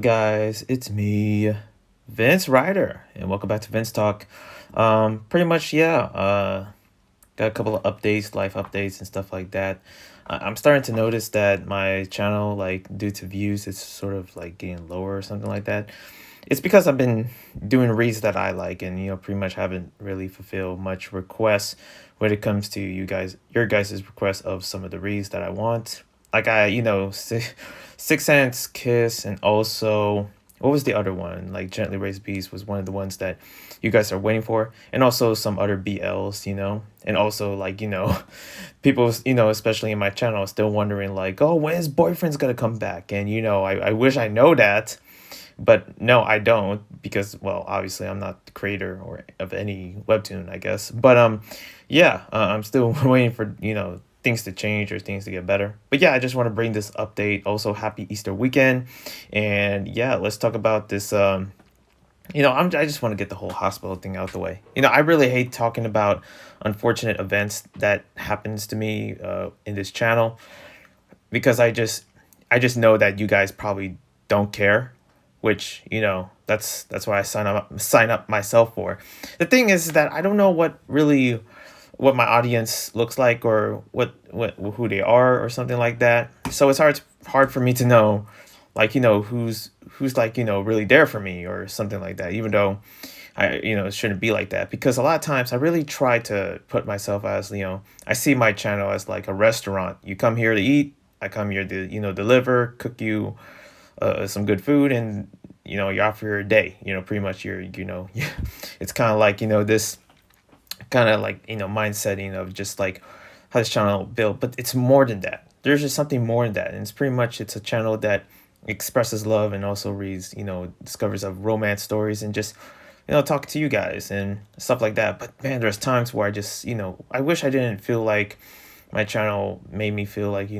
Guys, it's me, Vince Ryder, and welcome back to VinzTalk. Pretty much, yeah. Got a couple of updates, life updates, and stuff like that. I'm starting to notice that my channel, like due to views, it's sort of like getting lower or something like that. It's because I've been doing reads that I like, and pretty much haven't really fulfilled much requests when it comes to your guys' requests of some of the reads that I want. Like Six Sense Kiss, and also what was the other one? Like Gently Raised Beast was one of the ones that you guys are waiting for, and also some other BLs, and also like people, especially in my channel, are still wondering like, oh, when his boyfriend's gonna come back, and I wish I know that, but no, I don't, because well, obviously I'm not the creator or of any webtoon, I guess. But yeah, I'm still waiting for things to change or things to get better. But yeah, I just want to bring this update. Also, happy Easter weekend, and yeah, let's talk about this. I just want to get the whole hospital thing out the way. I really hate talking about unfortunate events that happens to me in this channel, because I just know that you guys probably don't care, which that's what I sign up myself for. The thing is that I don't know what my audience looks like, or what who they are or something like that. So it's hard for me to know, like who's like really there for me or something like that. Even though it shouldn't be like that, because a lot of times I really try to put myself as I see my channel as like a restaurant. You come here to eat. I come here to deliver, cook you some good food, and you're off for your day. Pretty much it's kind of like this kind of like mind setting of just like how this channel built, but it's more than that. There's just something more than that, and it's a channel that expresses love and also reads discovers of romance stories, and just talk to you guys and stuff like that. But man, there's times where I just I wish I didn't feel like my channel made me feel like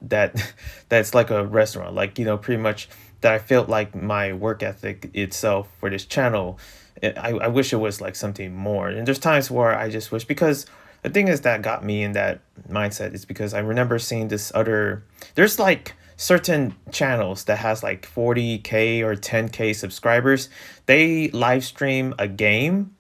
that that's like a restaurant, like pretty much that I felt like my work ethic itself for this channel. I wish it was like something more. And there's times where I just wish, because the thing is that got me in that mindset is because I remember seeing this other, there's like certain channels that has like 40K or 10K subscribers. They live stream a game,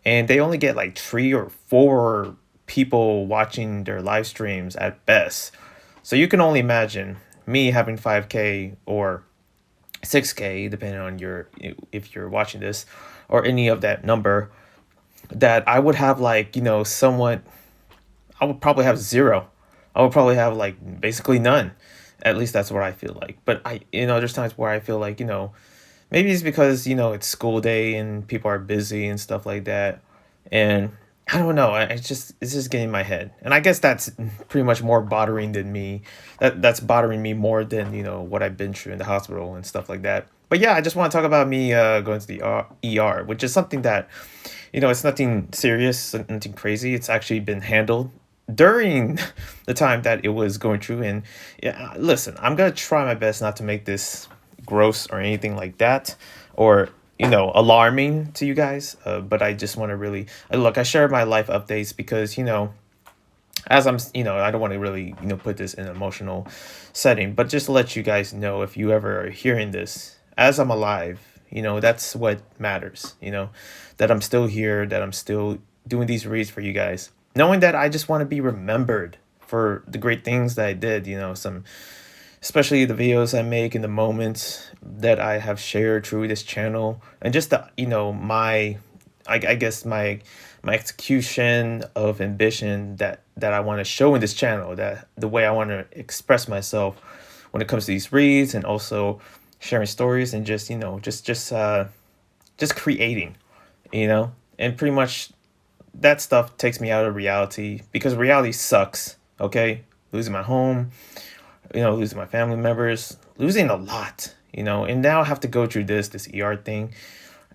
and they only get like 3 or 4 people watching their live streams at best. So you can only imagine me having 5K or 6K, depending on if you're watching this, or any of that number, that I would have like, somewhat, I would probably have zero. I would probably have like basically none. At least that's what I feel like. But there's times where I feel like, maybe it's because, it's school day and people are busy and stuff like that. And I don't know. It's just getting in my head. And I guess that's pretty much more bothering than me. That's bothering me more than, what I've been through in the hospital and stuff like that. But yeah, I just want to talk about me going to the ER, which is something that, it's nothing serious, nothing crazy. It's actually been handled during the time that it was going through. And yeah, listen, I'm gonna try my best not to make this gross or anything like that, or alarming to you guys. But I just want to really look. I share my life updates because as I'm, I don't want to really put this in an emotional setting, but just to let you guys know, if you ever are hearing this as I'm alive, that's what matters. That I'm still here, that I'm still doing these reads for you guys, knowing that I just want to be remembered for the great things that I did. Especially the videos I make and the moments that I have shared through this channel, and just the my I guess my execution of ambition that I want to show in this channel, that the way I want to express myself when it comes to these reads, and also sharing stories, and just just creating, and pretty much that stuff takes me out of reality, because reality sucks. Okay, losing my home, losing my family members, losing a lot, and now I have to go through this ER thing,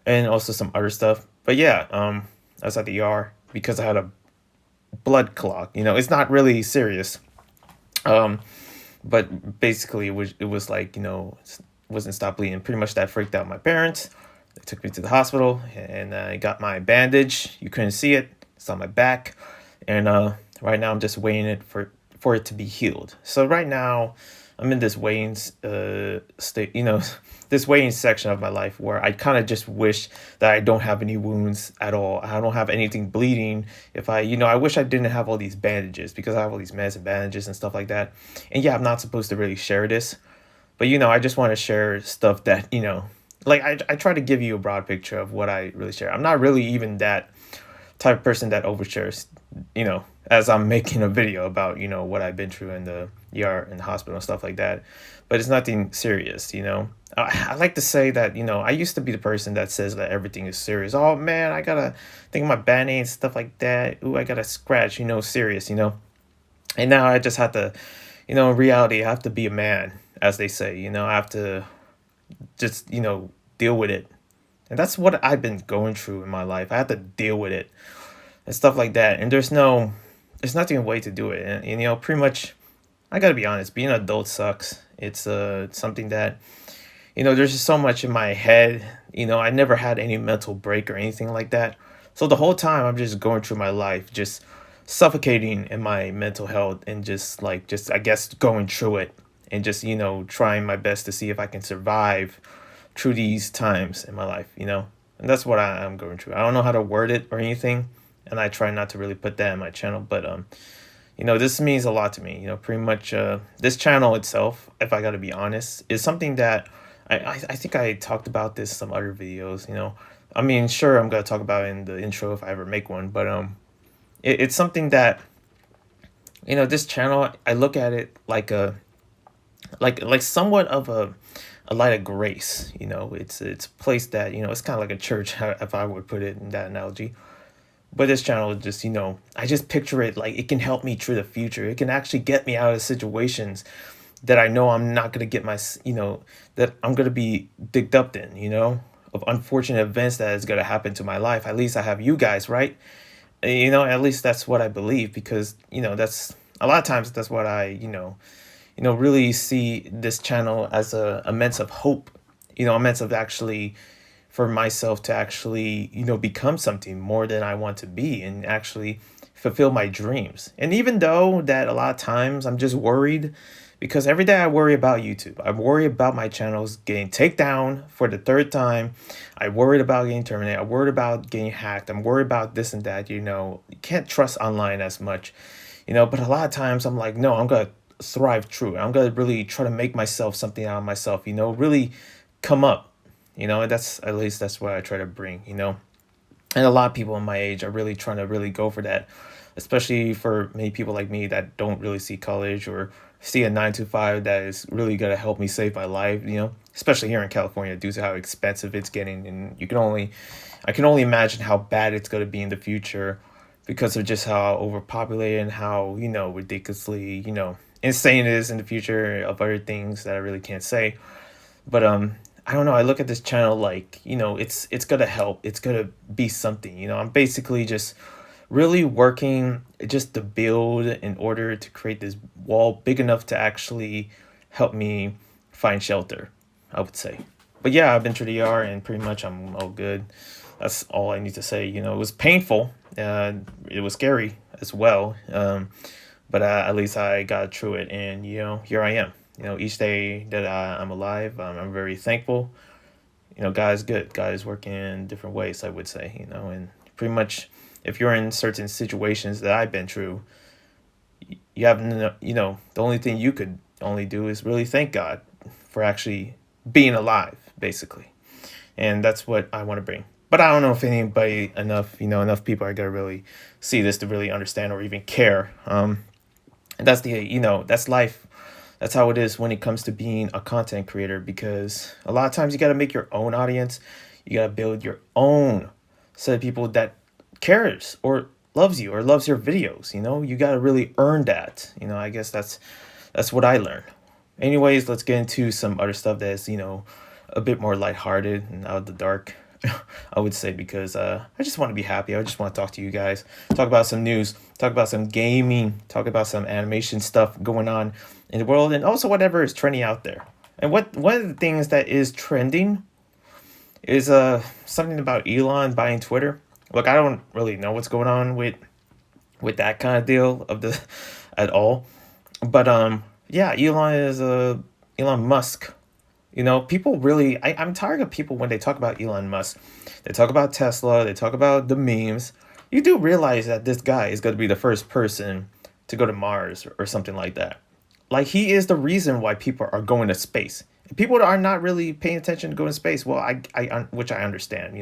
and also some other stuff. But yeah, I was at the ER because I had a blood clot. It's not really serious. Um, but basically it was like, wasn't stop bleeding. Pretty much that freaked out my parents. They took me to the hospital, and I got my bandage. You couldn't see it. It's on my back. And right now I'm just waiting for it to be healed. So right now I'm in this weighing state, this weighing section of my life where I kind of just wish that I don't have any wounds at all. I don't have anything bleeding. If I wish I didn't have all these bandages because I have all these meds and bandages and stuff like that. And yeah, I'm not supposed to really share this, but I just want to share stuff that, like I try to give you a broad picture of what I really share. I'm not really even that type of person that overshares, as I'm making a video about, what I've been through in the ER and the hospital and stuff like that. But it's nothing serious. I like to say that, I used to be the person that says that everything is serious. Oh man, I gotta think of my band-aid and stuff like that. Ooh, I gotta scratch, serious. And now I just have to, in reality, I have to be a man, as they say, I have to just, deal with it. And that's what I've been going through in my life. I have to deal with it and stuff like that. And there's nothing way to do it. And, pretty much, I gotta be honest, being an adult sucks. It's something that, there's just so much in my head. I never had any mental break or anything like that. So the whole time I'm just going through my life, just suffocating in my mental health and just I guess going through it and just, trying my best to see if I can survive through these times in my life. And that's what I'm going through. I don't know how to word it or anything, and I try not to really put that in my channel, but this means a lot to me. Pretty much this channel itself, if I got to be honest, is something that I think I talked about this in some other videos. I mean, sure, I'm gonna talk about it in the intro if I ever make one, but it's something that this channel, I look at it like like somewhat of a light of grace. It's a place that, it's kind of like a church, if I would put it in that analogy. But this channel is just, I just picture it like it can help me through the future. It can actually get me out of situations that I know I'm not going to get that I'm going to be digged up in, of unfortunate events that is going to happen to my life. At least I have you guys, right? At least that's what I believe, because, that's a lot of times that's what I, really see this channel as a immense of hope, immense of actually for myself to actually, become something more than I want to be and actually fulfill my dreams. And even though that a lot of times I'm just worried, because every day I worry about YouTube. I worry about my channels getting taken down for the third time. I worried about getting terminated. I worried about getting hacked. I'm worried about this and that, You can't trust online as much, but a lot of times I'm like, no, I'm going to thrive through it. I'm going to really try to make myself something out of myself, really come up. And that's, at least that's what I try to bring, and a lot of people in my age are really trying to really go for that, especially for many people like me that don't really see college or see a 9 to 5 that is really going to help me save my life, especially here in California due to how expensive it's getting. And I can only imagine how bad it's going to be in the future because of just how overpopulated and how, ridiculously, insane it is in the future of other things that I really can't say. But I don't know. I look at this channel like, it's gonna help. It's gonna be something. I'm basically just really working just to build in order to create this wall big enough to actually help me find shelter, I would say. But yeah, I've been through the ER and pretty much I'm all good. That's all I need to say. It was painful. It was scary as well. But at least I got through it, and here I am. Each day that I'm alive, I'm very thankful. God is good. God is working in different ways, I would say, and pretty much if you're in certain situations that I've been through, you have, the only thing you could only do is really thank God for actually being alive, basically. And that's what I want to bring. But I don't know if anybody enough people are going to really see this to really understand or even care. And that's that's life. That's how it is when it comes to being a content creator, because a lot of times you got to make your own audience. You got to build your own set of people that cares or loves you or loves your videos. You got to really earn that. I guess that's what I learned. Anyways, let's get into some other stuff that's, a bit more lighthearted and out of the dark, I would say, because I just want to be happy. I just want to talk to you guys, talk about some news, talk about some gaming, talk about some animation stuff going on in the world, and also whatever is trending out there. And one of the things that is trending is something about Elon buying Twitter. Look, I don't really know what's going on with that kind of deal at all, but Yeah, Elon is Elon Musk. People really, I'm tired of people when they talk about Elon Musk. They talk about Tesla, they talk about the memes. You do realize that this guy is going to be the first person to go to Mars or something like that. Like, he is the reason why people are going to space. People are not really paying attention to going to space. Well, which I understand.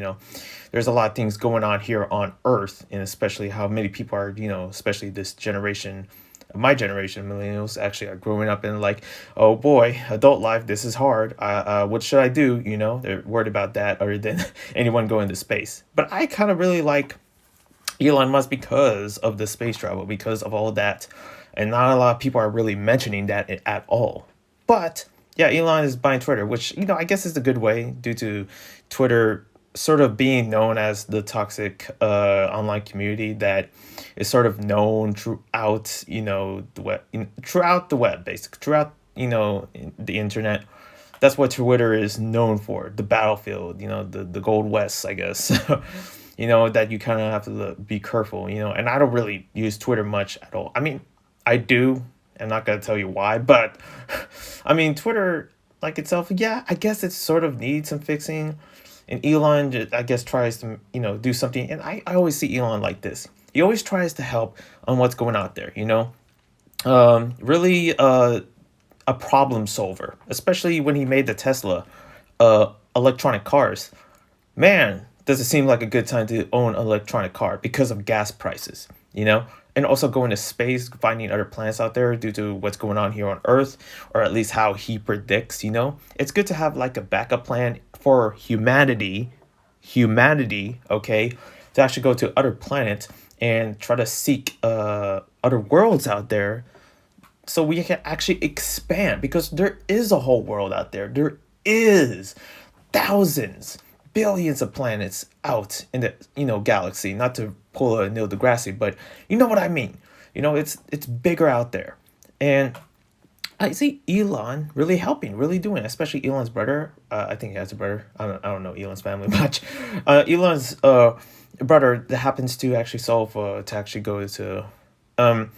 There's a lot of things going on here on Earth, and especially how many people are, especially this generation, my generation, millennials, actually are growing up in like, oh boy, adult life, this is hard. What should I do? They're worried about that other than anyone going to space. But I kind of really like Elon Musk because of the space travel, because of all that. And not a lot of people are really mentioning that at all. But yeah, Elon is buying Twitter, which, I guess is a good way due to Twitter sort of being known as the toxic online community that is sort of known throughout, throughout the web, basically, throughout, the internet. That's what Twitter is known for, the battlefield, the Gold West, I guess. That you kind of have to be careful, and I don't really use Twitter much at all. I mean, I do. I'm not going to tell you why, but I mean, Twitter, like itself, yeah, I guess it sort of needs some fixing. And Elon, I guess, tries to, do something. And I always see Elon like this. He always tries to help on what's going out there, really a problem solver, especially when he made the Tesla electronic cars. Man, does it seem like a good time to own an electronic car because of gas prices, And also going to space, finding other planets out there due to what's going on here on Earth, or at least how he predicts, It's good to have like a backup plan for humanity, okay, to actually go to other planets and try to seek other worlds out there so we can actually expand, because there is a whole world out there. There is thousands, billions of planets out in the galaxy. Not to pull a Neil deGrasse, but you know what I mean. It's bigger out there, and I see Elon really helping, really doing, especially Elon's brother. I think he has a brother. I don't know Elon's family much. Elon's brother that happens to actually solve to actually go to um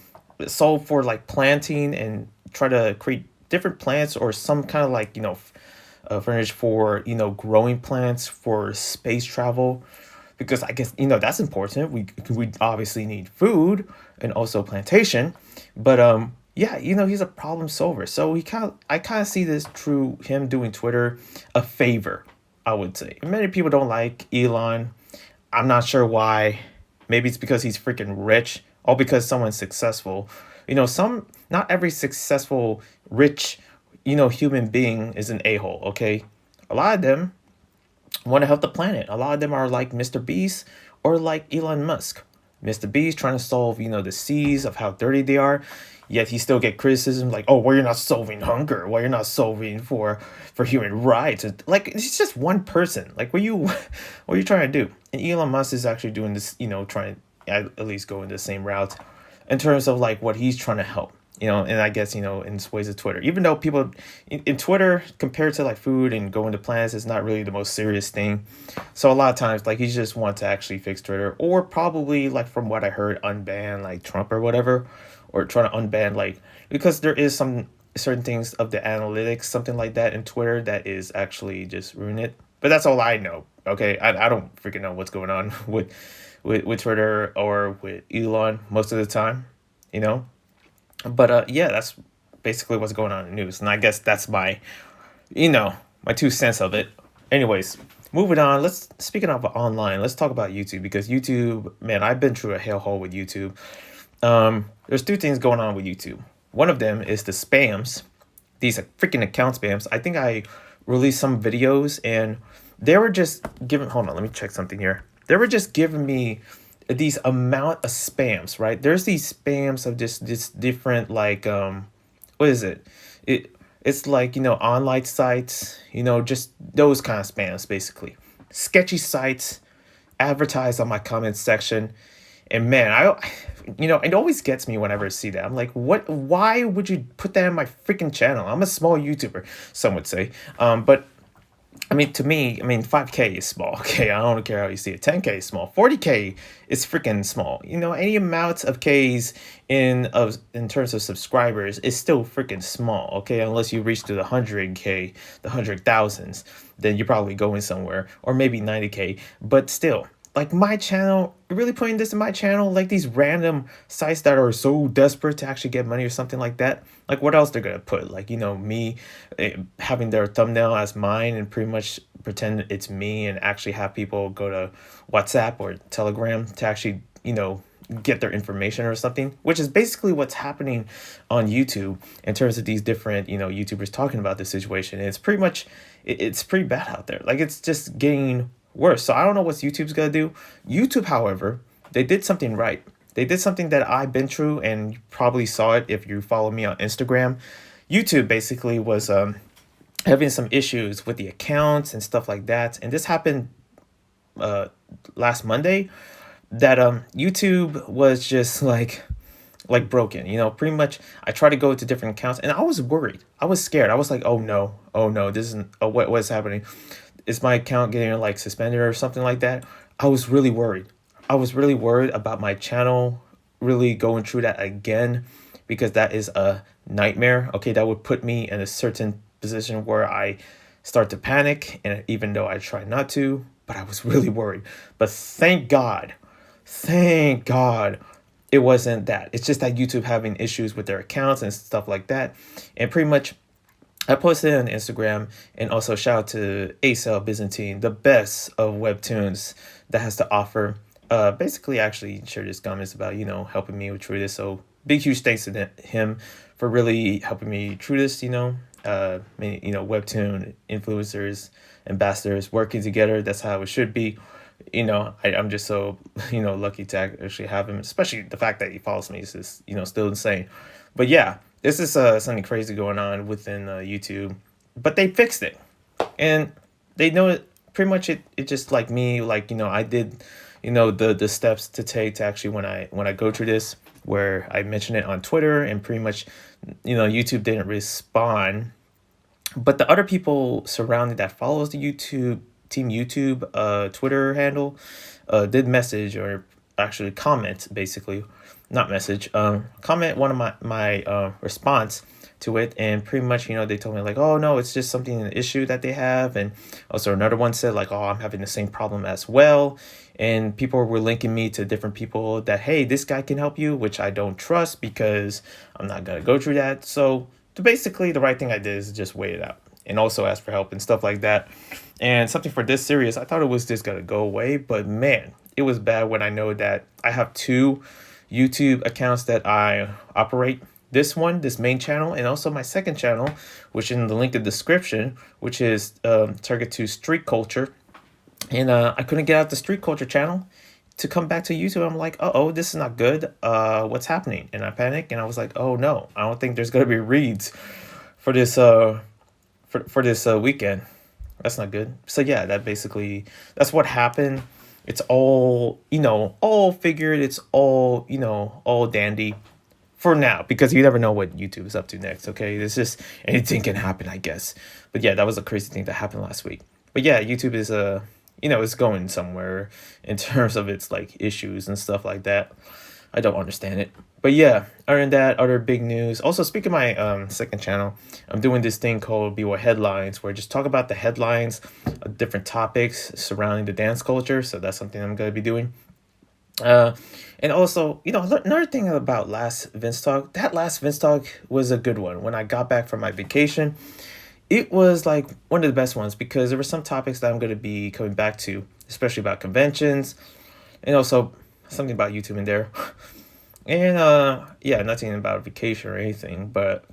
solve for like planting and try to create different plants or some kind of like furnish for growing plants for space travel, because I guess that's important. We obviously need food and also plantation, but yeah, he's a problem solver. So I kind of see this through him doing Twitter a favor, I would say. Many people don't like Elon. I'm not sure why. Maybe it's because he's freaking rich, or because someone's successful. Not every successful, rich, human being is an a-hole, okay? A lot of them want to help the planet. A lot of them are like Mr. Beast or like Elon Musk. Mr. Beast trying to solve, the seas of how dirty they are, yet he still get criticism like, oh, well, you're not solving hunger. Well, you're not solving for human rights. Like, it's just one person. Like, what are you trying to do? And Elon Musk is actually doing this, trying to at least go in the same route in terms of like what he's trying to help. And I guess, in ways of Twitter, even though people in Twitter compared to like food and going to planets is not really the most serious thing. So a lot of times, like, he just wants to actually fix Twitter, or probably like from what I heard, unban like Trump or whatever, or trying to unban like, because there is some certain things of the analytics, something like that in Twitter that is actually just ruin it. But that's all I know. Okay. I don't freaking know what's going on with Twitter or with Elon most of the time, you know? But yeah, that's basically what's going on in the news, and I guess that's my 2 cents of it. Anyways, moving on. Speaking of online, let's talk about YouTube, because YouTube, man, I've been through a hellhole with YouTube. There's two things going on with YouTube. One of them is the spams, these freaking account spams. I think I released some videos and they were just giving. Hold on, let me check something here. They were just giving me these amount of spams, right? There's these spams of just this different like what is it? It's like online sites, just those kind of spams basically. Sketchy sites advertised on my comments section. And man, it always gets me whenever I see that. I'm like, what? Why would you put that on my freaking channel? I'm a small YouTuber, some would say. But I mean, to me, I mean, 5K is small. Okay, I don't care how you see it. 10K is small. 40K is freaking small. You know, any amount of Ks in terms of subscribers is still freaking small. Okay, unless you reach to the 100K, the 100,000s, then you're probably going somewhere, or maybe 90K. But still, like my channel, really putting this in my channel, like these random sites that are so desperate to actually get money or something like that. Like what else they're gonna put? Like, you know, me having their thumbnail as mine and pretty much pretend it's me and actually have people go to WhatsApp or Telegram to actually, you know, get their information or something, which is basically what's happening on YouTube in terms of these different, you know, YouTubers talking about the situation. And it's pretty much, it's pretty bad out there. Like it's just getting worse. So I don't know what YouTube's gonna do. YouTube, however, they did something right. They did something that I've been through, and you probably saw it if you follow me on Instagram. YouTube basically was having some issues with the accounts and stuff like that, and this happened uh, last Monday. That YouTube was just like broken. You know, pretty much. I tried to go to different accounts, and I was worried. I was scared. I was like, oh no, this isn't. Oh, what's happening? Is my account getting like suspended or something like that? I was really worried. I was really worried about my channel really going through that again, because that is a nightmare. Okay, that would put me in a certain position where I start to panic, and even though I try not to, but I was really worried. But thank God it wasn't that. It's just that YouTube having issues with their accounts and stuff like that. And pretty much I posted it on Instagram, and also shout out to ACL Byzantine, the best of webtoons that has to offer. Basically, actually shared his comments about, you know, helping me through this. So big, huge thanks to him for really helping me through this. You know, you know, webtoon influencers, ambassadors working together. That's how it should be. You know, I'm just so, you know, lucky to actually have him, especially the fact that he follows me is just, you know, still insane. But yeah, this is something crazy going on within YouTube, but they fixed it, and they know it pretty much. It just like me, like, you know, I did, you know, the steps to take to actually when I go through this, where I mentioned it on Twitter, and pretty much, you know, YouTube didn't respond, but the other people surrounding that follows the YouTube Twitter handle did message, or actually comment, basically not message, comment one of my response to it, and pretty much, you know, they told me like, oh no, it's just something, an issue that they have. And also another one said like, oh, I'm having the same problem as well, and people were linking me to different people that, hey, this guy can help you, which I don't trust because I'm not gonna go through that. So basically the right thing I did is just wait it out and also ask for help and stuff like that. And something for this serious, I thought it was just gonna go away, but man, it was bad when I know that I have two YouTube accounts that I operate. This one, this main channel, and also my second channel, which in the link in the description, which is target to street culture. And I couldn't get out the street culture channel to come back to YouTube. I'm like, oh, this is not good. What's happening? And I panicked, and I was like, oh no, I don't think there's gonna be reads for this for this weekend. That's not good. So yeah, that's what happened. It's all, you know, all figured. It's all, you know, all dandy for now, because you never know what YouTube is up to next. Okay, it's just anything can happen, I guess. But yeah, that was a crazy thing that happened last week. But yeah, YouTube is you know, it's going somewhere in terms of its like issues and stuff like that. I don't understand it. But yeah, other than that, other big news. Also, speaking of my second channel, I'm doing this thing called BY Headlines, where I just talk about the headlines of different topics surrounding the dance culture. So that's something I'm going to be doing. And also, you know, another thing about last VinzTalk, that last VinzTalk was a good one. When I got back from my vacation, it was like one of the best ones, because there were some topics that I'm going to be coming back to, especially about conventions, and also something about YouTube in there. And yeah, nothing about vacation or anything, but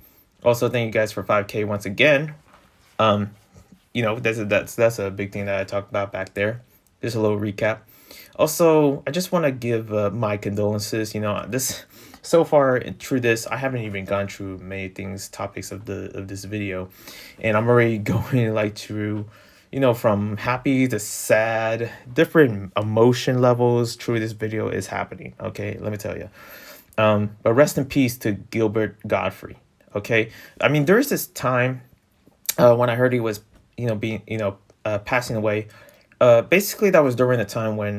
also thank you guys for 5K once again. Um, you know, that's a big thing that I talked about back there. Just a little recap. Also, I just want to give my condolences. You know, this so far through this, I haven't even gone through many things, topics of this video, and I'm already going like through, you know, from happy to sad, different emotion levels through this video is happening. Okay, let me tell you. But rest in peace to Gilbert Godfrey. Okay, I mean, there was this time when I heard he was, you know, being, you know, passing away. Basically, that was during the time when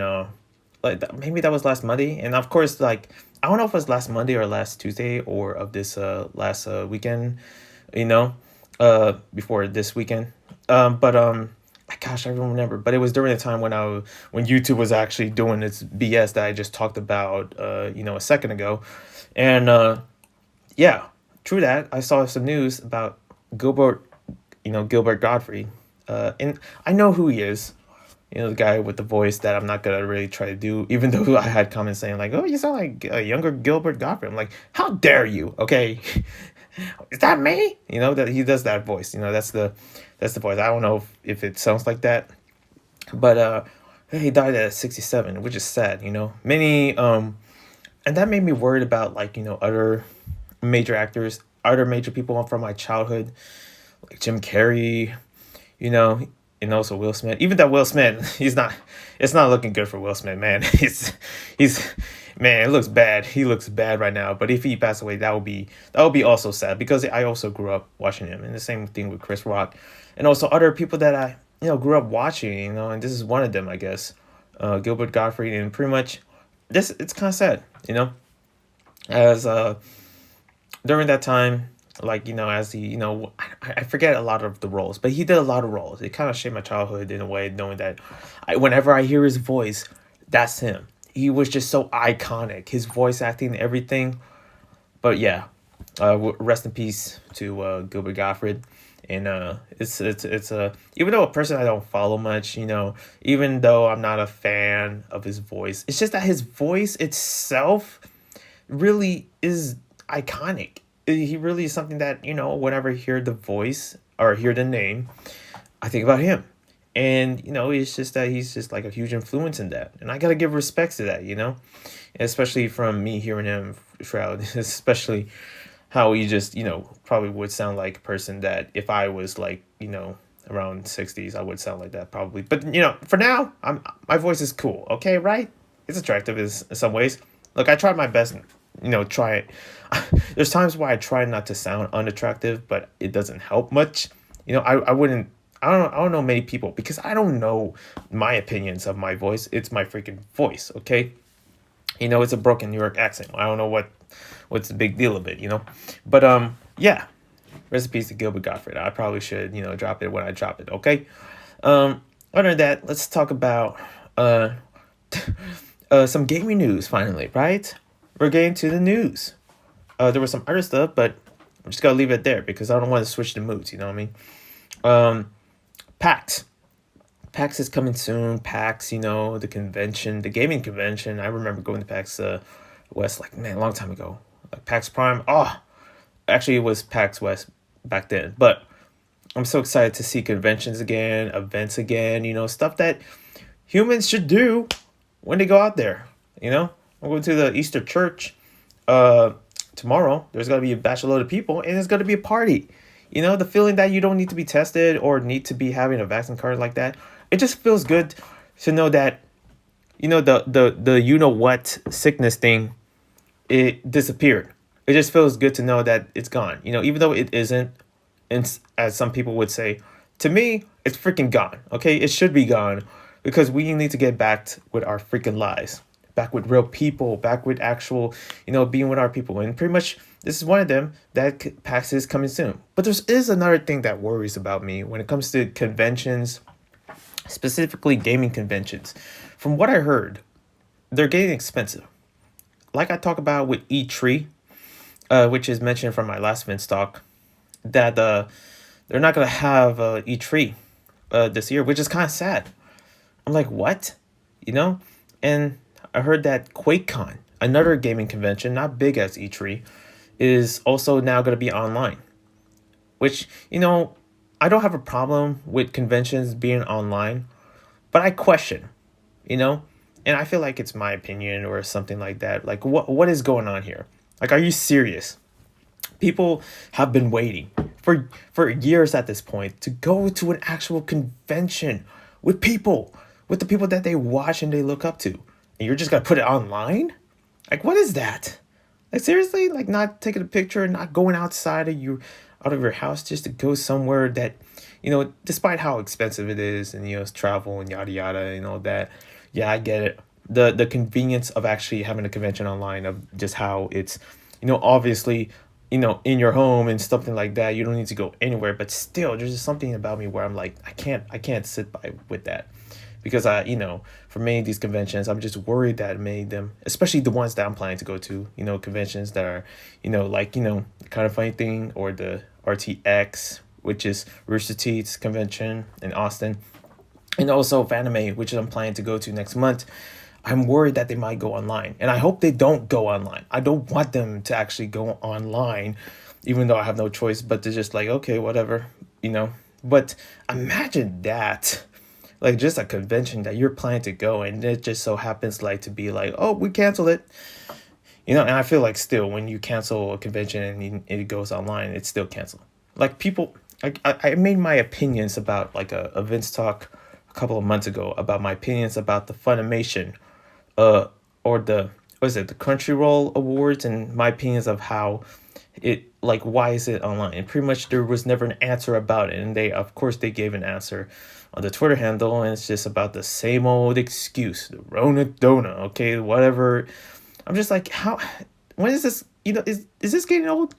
maybe that was last Monday, and of course, like I don't know if it was last Monday or last Tuesday or of this last weekend, you know, before this weekend. But gosh, I don't remember. But it was during the time when YouTube was actually doing its BS that I just talked about, a second ago, and yeah, true that. I saw some news about Gilbert, Gilbert Godfrey, and I know who he is. The guy with the voice that I'm not gonna really try to do, even though I had comments saying like, "Oh, you sound like a younger Gilbert Gottfried." I'm like, "How dare you?" Okay, is that me? That he does that voice. That's the voice. I don't know if it sounds like that, but he died at 67, which is sad. Many and that made me worried about like other major actors, other major people from my childhood, like Jim Carrey, you know, and also Will Smith. Even that Will Smith, it's not looking good for Will Smith, man. He's, man, it looks bad. He looks bad right now. But if he passed away, that would be also sad because I also grew up watching him. And the same thing with Chris Rock, and also other people that I grew up watching. And this is one of them, I guess, Gilbert Gottfried, and pretty much this. It's kind of sad, as during that time, like as he I forget a lot of the roles, but he did a lot of roles. It kind of shaped my childhood in a way, knowing that whenever I hear his voice, that's him. He was just so iconic, his voice acting, everything. But yeah, rest in peace to Gilbert Gottfried. And it's even though a person I don't follow much, even though I'm not a fan of his voice, it's just that his voice itself really is iconic. He really is something that, whenever I hear the voice or hear the name, I think about him. And, it's just that he's just like a huge influence in that. And I got to give respects to that, especially from me hearing him throughout, especially how he just, probably would sound like a person that if I was like, around 60s, I would sound like that probably. But, for now, my voice is cool. Okay, right? It's attractive in some ways. Look, I tried my best, try it. There's times where I try not to sound unattractive, but it doesn't help much. I wouldn't, I don't know many people because I don't know my opinions of my voice. It's my freaking voice, okay? It's a broken New York accent. I don't know what's the big deal of it, But yeah, rest in peace to Gilbert Gottfried. I probably should, drop it when I drop it, okay? Other than that, let's talk about some gaming news finally, right? We're getting to the news. There was some other stuff, but I'm just gonna leave it there because I don't want to switch the moods. You know what I mean? PAX. PAX is coming soon. PAX, the convention, the gaming convention. I remember going to PAX West, like, man, a long time ago. Like PAX Prime. Oh, actually, it was PAX West back then. But I'm so excited to see conventions again, events again. Stuff that humans should do when they go out there. I'm going to the Easter church tomorrow. There's going to be a batch load of people, and it's going to be a party. The feeling that you don't need to be tested or need to be having a vaccine card like that. It just feels good to know that, the what sickness thing, it disappeared. It just feels good to know that it's gone. Even though it isn't, and as some people would say, to me, it's freaking gone. Okay, it should be gone because we need to get back with our freaking lives. Back with real people, back with actual, being with our people. And pretty much this is one of them that PAX is coming soon. But there is another thing that worries about me when it comes to conventions, specifically gaming conventions. From what I heard, they're getting expensive. Like I talk about with E3, which is mentioned from my last VinzTalk, that they're not going to have E3 this year, which is kind of sad. I'm like, what? And I heard that QuakeCon, another gaming convention, not big as E3, is also now going to be online. Which, I don't have a problem with conventions being online, but I question, and I feel like it's my opinion or something like that. Like, what is going on here? Like, are you serious? People have been waiting for years at this point to go to an actual convention with the people that they watch and they look up to. And you're just gonna put it online? Like, what is that? Like, seriously? Like, not taking a picture, not going outside of your house just to go somewhere that despite how expensive it is and, travel and yada yada and all that, yeah, I get it. The convenience of actually having a convention online, of just how it's, obviously, in your home and something like that, you don't need to go anywhere, but still, there's just something about me where I'm like, I can't sit by with that. Because for many of these conventions, I'm just worried that many of them, especially the ones that I'm planning to go to, conventions that are, kind of funny thing, or the RTX, which is Rooster Teeth's convention in Austin, and also Fanime, which I'm planning to go to next month. I'm worried that they might go online, and I hope they don't go online. I don't want them to actually go online, even though I have no choice but to just like, okay, whatever, you know. But imagine that, like just a convention that you're planning to go, and it just so happens like to be like, oh, we canceled it, and I feel like still when you cancel a convention and it goes online, it's still canceled. Like people, I made my opinions about like a Vince talk a couple of months ago about my opinions about the Funimation, uh, or the what is it, the Crunchyroll Awards, and my opinions of how it, like, why is it online, and pretty much there was never an answer about it, and they, of course, they gave an answer on the Twitter handle, and it's just about the same old excuse, the Rona Dona, okay, whatever. I'm just like, how, when is this, is this getting old?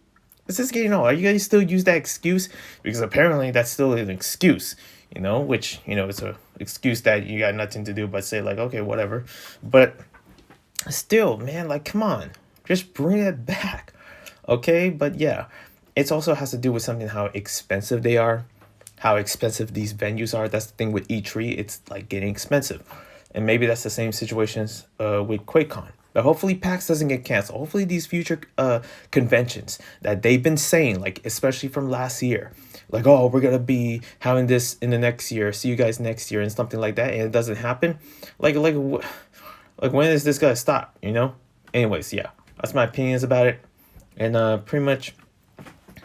Is this getting old? Are you guys still use that excuse? Because apparently that's still an excuse, which, it's a excuse that you got nothing to do but say like, okay, whatever. But still, man, like, come on, just bring it back. Okay, but yeah, it also has to do with something, how expensive they are, how expensive these venues are. That's the thing with E3, it's like getting expensive. And maybe that's the same situations with QuakeCon. But hopefully PAX doesn't get canceled. Hopefully these future conventions that they've been saying, like especially from last year, like, oh, we're gonna be having this in the next year, see you guys next year, and something like that, and it doesn't happen. Like when is this gonna stop? Anyways, yeah, that's my opinions about it. And pretty much,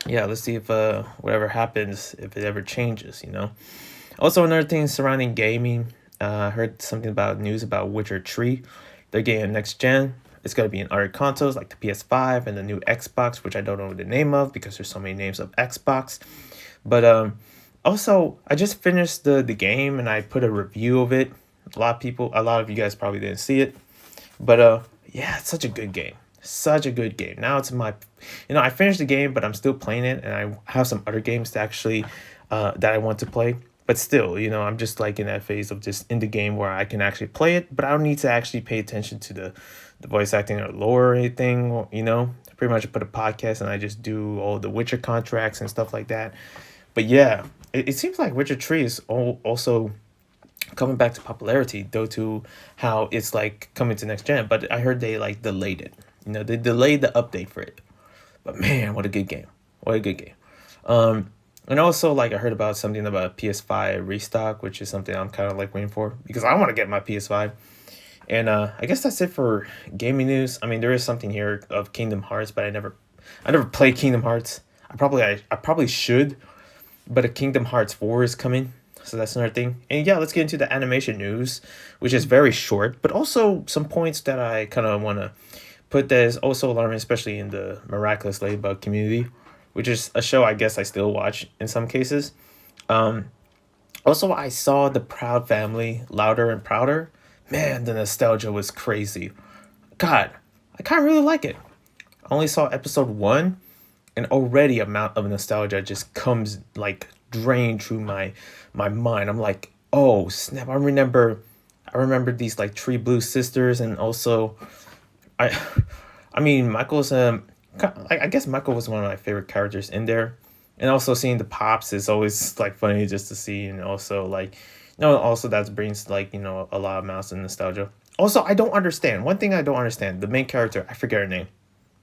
yeah, let's see if whatever happens, if it ever changes. Also, another thing surrounding gaming, I heard something about news about Witcher 3. They're getting next gen. It's going to be in other consoles like the PS5 and the new Xbox, which I don't know the name of because there's so many names of Xbox. But also, I just finished the game and I put a review of it. A lot of you guys probably didn't see it. But yeah, it's such a good game. Such a good game. Now it's I finished the game, but I'm still playing it, and I have some other games to actually that I want to play. But still, I'm just like in that phase of just in the game where I can actually play it, but I don't need to actually pay attention to the voice acting or lore or anything. Pretty much put a podcast and I just do all the Witcher contracts and stuff like that. But yeah, it seems like Witcher 3 is also coming back to popularity due to how it's like coming to next gen. But I heard they like delayed it. They delayed the update for it. But man, what a good game. What a good game. And also, like, I heard about something about PS5 restock, which is something I'm kind of like waiting for because I want to get my PS5. And I guess that's it for gaming news. I mean, there is something here of Kingdom Hearts, but I never played Kingdom Hearts. I probably should, but a Kingdom Hearts 4 is coming, so that's another thing. And yeah, let's get into the animation news, which is very short, but also some points that I kind of want to put that is also alarming, especially in the Miraculous Ladybug community, which is a show I guess I still watch in some cases. Also, I saw the Proud Family, Louder and Prouder. Man, the nostalgia was crazy. God, I kind of really like it. I only saw episode 1, and already amount of nostalgia just comes like drained through my mind. I'm like, oh snap! I remember these like 3 Blue Sisters, and also I I mean Michael's I guess Michael was one of my favorite characters in there, and also seeing the pops is always like funny just to see, and also like, also that brings like a lot of amounts of nostalgia. Also, I don't understand one thing. I don't understand the main character. I forget her name.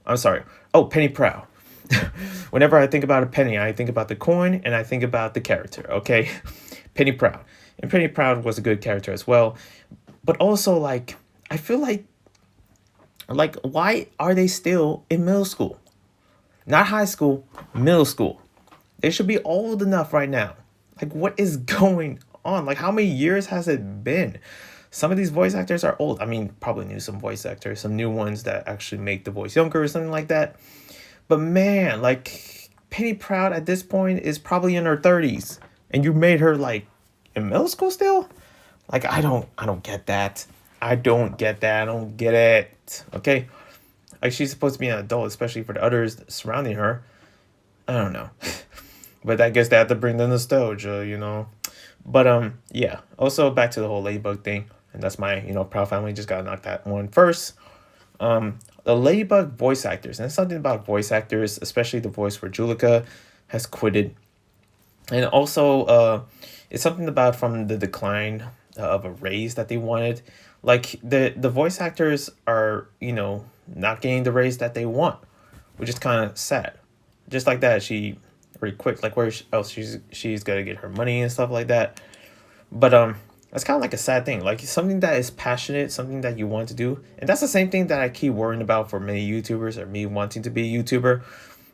I'm sorry. Oh, Penny Proud. Whenever I think about a penny, I think about the coin and I think about the character. Okay, Penny Proud, and Penny Proud was a good character as well, but also like I feel like, why are they still in middle school? Not high school, middle school. They should be old enough right now. Like, what is going on? Like, how many years has it been? Some of these voice actors are old. I mean, probably knew some voice actors, some new ones that actually make the voice younger or something like that. But man, like, Penny Proud at this point is probably in her 30s. and you made her like in middle school still. Like I don't get that. I don't get that. I don't get it. Okay, like she's supposed to be an adult, especially for the others surrounding her. I don't know, but I guess they have to bring the nostalgia, you know. But yeah. Also back to the whole Ladybug thing, and that's my proud family just got knocked that one first. The Ladybug voice actors, and it's something about voice actors, especially the voice for Julika, has quitted, and also it's something about from the decline of a raise that they wanted. Like the voice actors are not getting the raise that they want, which is kind of sad. Just like that, she pretty quick. Like where else she's gonna get her money and stuff like that. But it's kind of like a sad thing. Like something that is passionate, something that you want to do, and that's the same thing that I keep worrying about for many YouTubers or me wanting to be a YouTuber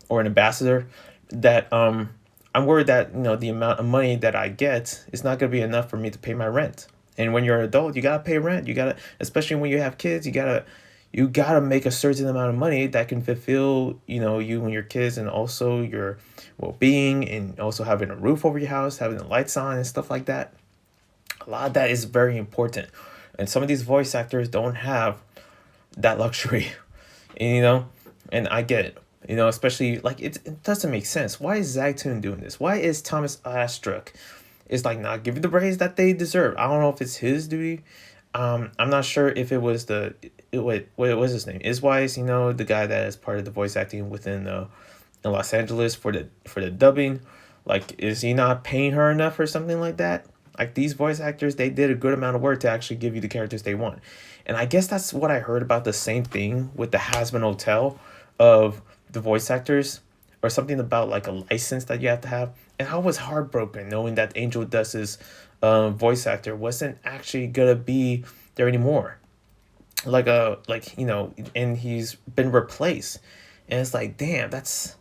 or an ambassador. That I'm worried that the amount of money that I get is not gonna be enough for me to pay my rent. And when you're an adult, you gotta pay rent. You gotta, especially when you have kids, you gotta make a certain amount of money that can fulfill you and your kids, and also your well-being, and also having a roof over your house, having the lights on and stuff like that. A lot of that is very important, and some of these voice actors don't have that luxury. and, and I get it. Especially like it doesn't make sense. Why is Zagtoon doing this? Why is Thomas Astruck is like not giving the praise that they deserve? I don't know if it's his duty. I'm not sure if it was what was his name? Iswise, the guy that is part of the voice acting within in Los Angeles for the dubbing. Like, is he not paying her enough or something like that? Like these voice actors, they did a good amount of work to actually give you the characters they want. And I guess that's what I heard about the same thing with the Hasbin Hotel of the voice actors, or something about like a license that you have to have. And I was heartbroken knowing that Angel Dust's voice actor wasn't actually gonna be there anymore. And he's been replaced. And it's like, damn, that's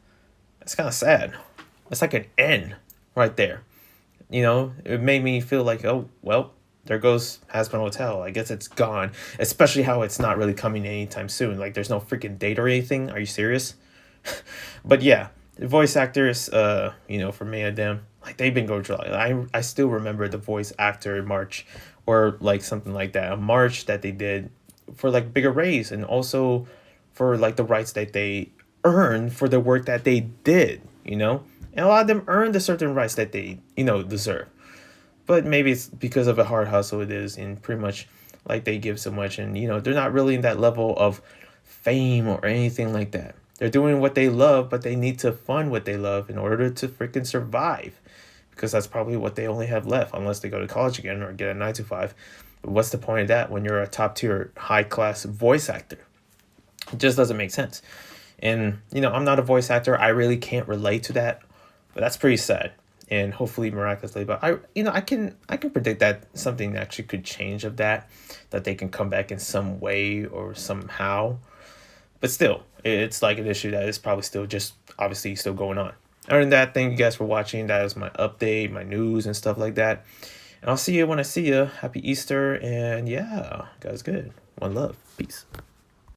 kind of sad. It's like an N right there. It made me feel like, oh well, there goes Hasbin Hotel. I guess it's gone. Especially how it's not really coming anytime soon. Like there's no freaking date or anything. Are you serious? But yeah, the voice actors, for me and them, like they've been going through. Like, I still remember the voice actor march, or like something like that, a march that they did for like bigger raise, and also for like the rights that they earned for the work that they did. And a lot of them earned the certain rights that they deserve. But maybe it's because of a hard hustle it is, and pretty much like they give so much, and they're not really in that level of fame or anything like that. They're doing what they love, but they need to fund what they love in order to freaking survive, because that's probably what they only have left, unless they go to college again or get a 9 to 5. But what's the point of that when you're a top tier high class voice actor? It just doesn't make sense. And I'm not a voice actor. I really can't relate to that, but that's pretty sad. And hopefully miraculously, but I can predict that something actually could change of that they can come back in some way or somehow. But still, it's like an issue that is probably still just obviously still going on. Other than that, thank you guys for watching. That is my update, my news and stuff like that. And I'll see you when I see you. Happy Easter. And yeah, guys, good. One love. Peace.